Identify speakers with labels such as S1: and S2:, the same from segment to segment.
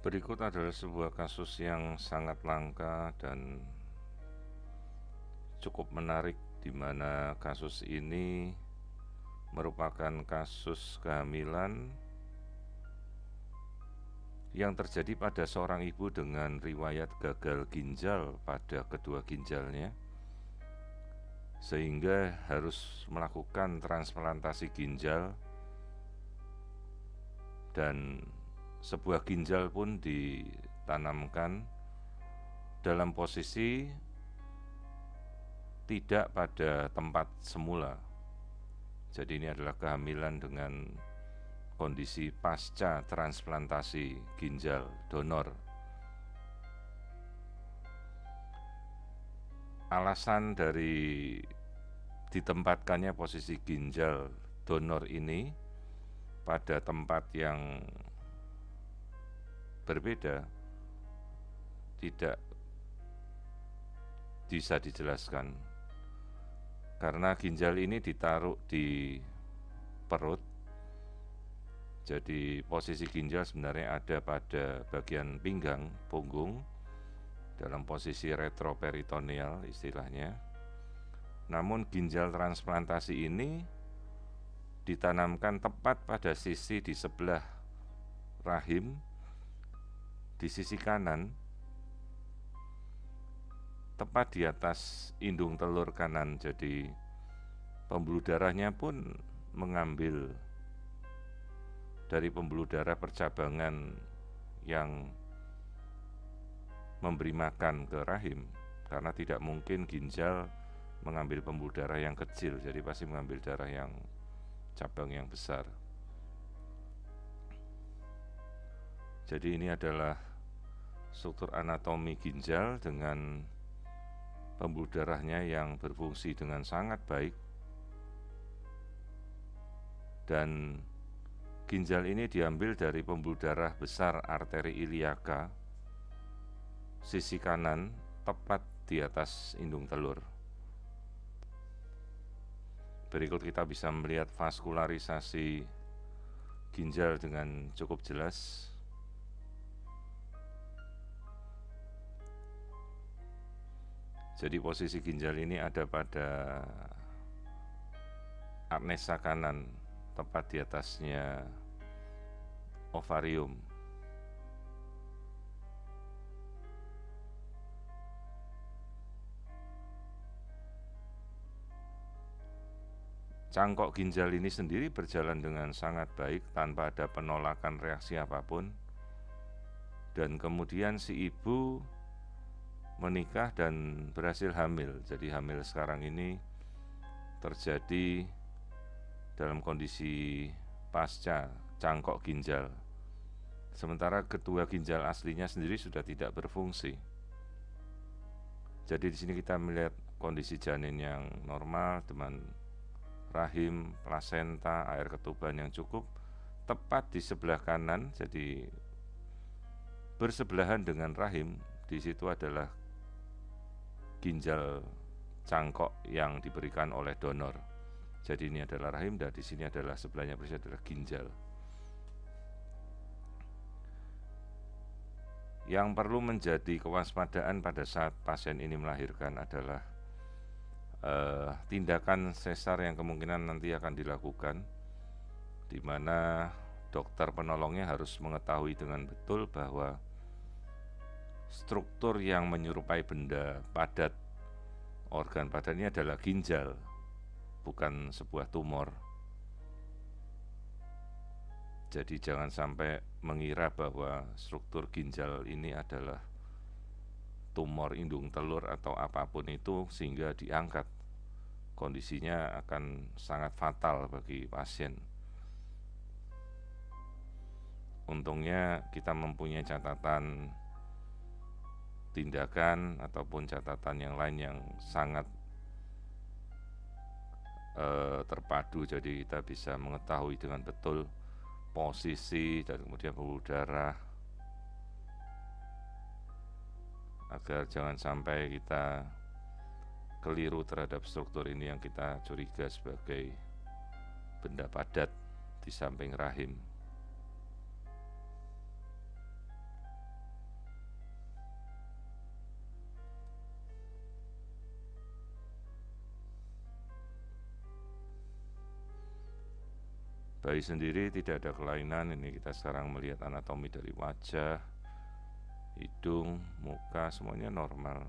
S1: Berikut adalah sebuah kasus yang sangat langka dan cukup menarik, di mana kasus ini merupakan kasus kehamilan yang terjadi pada seorang ibu dengan riwayat gagal ginjal pada kedua ginjalnya, sehingga harus melakukan transplantasi ginjal, dan sebuah ginjal pun ditanamkan dalam posisi tidak pada tempat semula. Jadi ini adalah kehamilan dengan kondisi pasca transplantasi ginjal donor. Alasan dari ditempatkannya posisi ginjal donor ini pada tempat yang berbeda tidak bisa dijelaskan, karena ginjal ini ditaruh di perut. Jadi posisi ginjal sebenarnya ada pada bagian pinggang, punggung, dalam posisi retroperitoneal istilahnya. Namun ginjal transplantasi ini ditanamkan tepat pada sisi di sebelah rahim, di sisi kanan, tepat di atas indung telur kanan. Jadi pembuluh darahnya pun mengambil dari pembuluh darah percabangan yang memberi makan ke rahim, karena tidak mungkin ginjal mengambil pembuluh darah yang kecil, jadi pasti mengambil darah yang cabang yang besar. Jadi ini adalah struktur anatomi ginjal dengan pembuluh darahnya yang berfungsi dengan sangat baik, dan ginjal ini diambil dari pembuluh darah besar arteri iliaka sisi kanan, tepat di atas indung telur. Berikut kita bisa melihat vaskularisasi ginjal dengan cukup jelas. Jadi posisi ginjal ini ada pada apnesa kanan, tepat di atasnya ovarium. Cangkok ginjal ini sendiri berjalan dengan sangat baik tanpa ada penolakan reaksi apapun. Dan kemudian si ibu menikah dan berhasil hamil. Jadi hamil sekarang ini terjadi dalam kondisi pasca cangkok ginjal. Sementara kedua ginjal aslinya sendiri sudah tidak berfungsi. Jadi di sini kita melihat kondisi janin yang normal dengan rahim, plasenta, air ketuban yang cukup, tepat di sebelah kanan. Jadi bersebelahan dengan rahim, di situ adalah ginjal cangkok yang diberikan oleh donor. Jadi ini adalah rahim, dan di sini adalah sebelahnya persis adalah ginjal. Yang perlu menjadi kewaspadaan pada saat pasien ini melahirkan adalah tindakan sesar yang kemungkinan nanti akan dilakukan, di mana dokter penolongnya harus mengetahui dengan betul bahwa struktur yang menyerupai benda padat organ padat ini adalah ginjal, bukan sebuah tumor. Jadi jangan sampai mengira bahwa struktur ginjal ini adalah tumor indung telur atau apapun itu sehingga diangkat. Kondisinya akan sangat fatal bagi pasien. Untungnya kita mempunyai catatan tindakan ataupun catatan yang lain yang sangat terpadu, jadi kita bisa mengetahui dengan betul posisi dan kemudian pembuluh darah, agar jangan sampai kita keliru terhadap struktur ini yang kita curiga sebagai benda padat di samping rahim. Bayi sendiri tidak ada kelainan. Ini kita sekarang melihat anatomi dari wajah, hidung, muka, semuanya normal.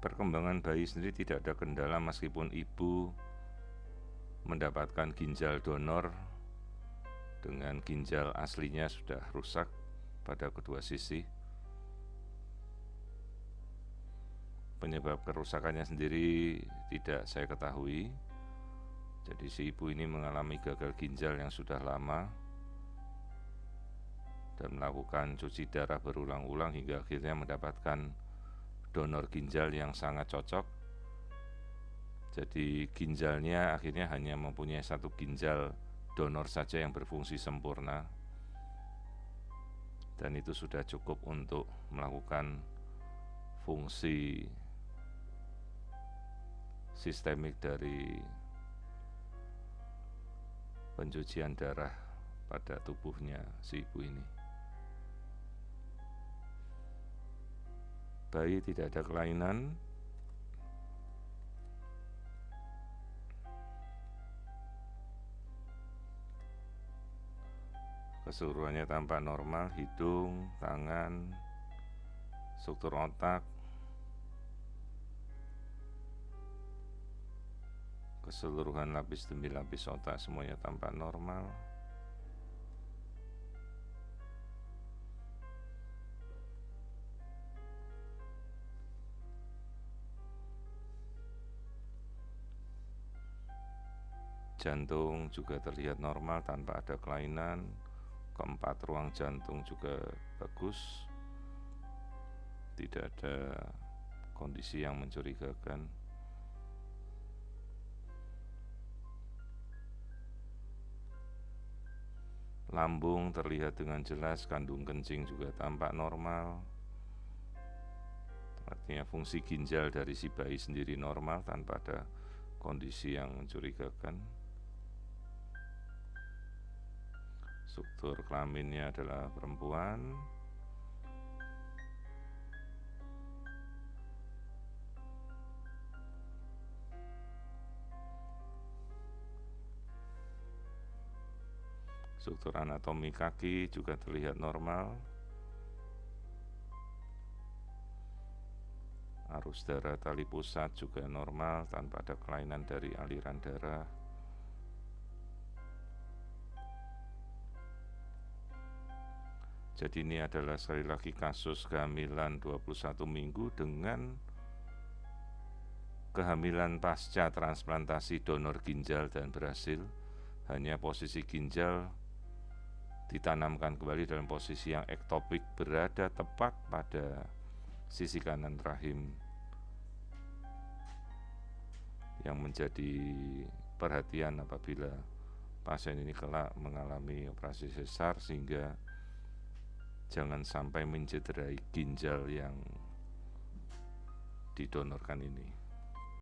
S1: Perkembangan bayi sendiri tidak ada kendala meskipun ibu mendapatkan ginjal donor dengan ginjal aslinya sudah rusak pada kedua sisi. Penyebab kerusakannya sendiri tidak saya ketahui. Jadi si ibu ini mengalami gagal ginjal yang sudah lama dan melakukan cuci darah berulang-ulang hingga akhirnya mendapatkan donor ginjal yang sangat cocok. Jadi ginjalnya akhirnya hanya mempunyai satu ginjal donor saja yang berfungsi sempurna, dan itu sudah cukup untuk melakukan fungsi sistemik dari pencucian darah pada tubuhnya si ibu ini. Bayi tidak ada kelainan. Keseluruhannya tampak normal, hidung, tangan, struktur otak, keseluruhan lapis demi lapis otak semuanya tampak normal. Jantung juga terlihat normal tanpa ada kelainan. Keempat ruang jantung juga bagus, tidak ada kondisi yang mencurigakan. Lambung terlihat dengan jelas, kandung kencing juga tampak normal. Artinya fungsi ginjal dari si bayi sendiri normal tanpa ada kondisi yang mencurigakan. Struktur kelaminnya adalah perempuan. Struktur anatomi kaki juga terlihat normal. Arus darah tali pusat juga normal tanpa ada kelainan dari aliran darah. Jadi ini adalah sekali lagi kasus kehamilan 21 minggu dengan kehamilan pasca transplantasi donor ginjal dan berhasil. Hanya posisi ginjal ditanamkan kembali dalam posisi yang ektopik, berada tepat pada sisi kanan rahim, yang menjadi perhatian apabila pasien ini kelak mengalami operasi sesar, sehingga jangan sampai mencederai ginjal yang didonorkan ini.